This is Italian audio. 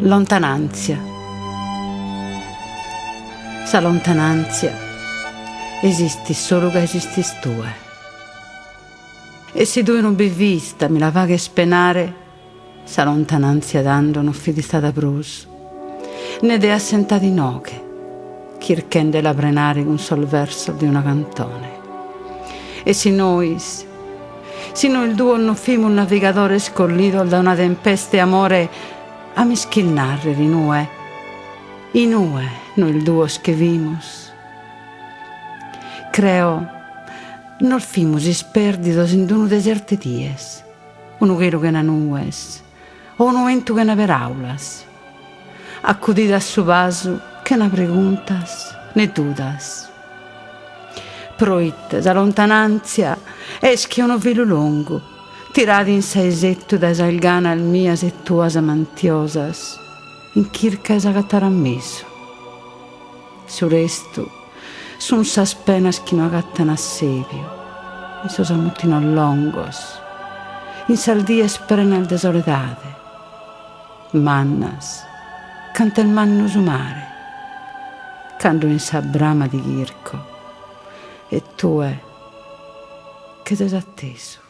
Lontananzia. Sa lontananzia esisti solo che esisti tu. E se tu non bi vista, mi la fa che spenare, sa lontananzia dando non fi di stata prus, ne de assentati noche, chirchende la prenare un sol verso di una cantone. E se noi il duo non fimo un navigatore scollito da una tempeste amore, a mischilnarre di noi il duo che vimos. Creo, non fimus isperdidos in unu deserte dies, unu chero che na nues, o unu ventu che na peraulas, accudida a su pasu che na preguntas ne dudas. Proite, sa lontananzia, eschi uno velo longo, tirati in saesetto da salgana al mias e tuas amantiosas, in chirca esa cattarammeso. Su restu, sun sas penas chi no agattano a sepio, in sos amuttino longos, in saldia sprena il desoledade, mannas, canta il manno su mare, cando in sa brama di chirco, e tu che t'es atteso.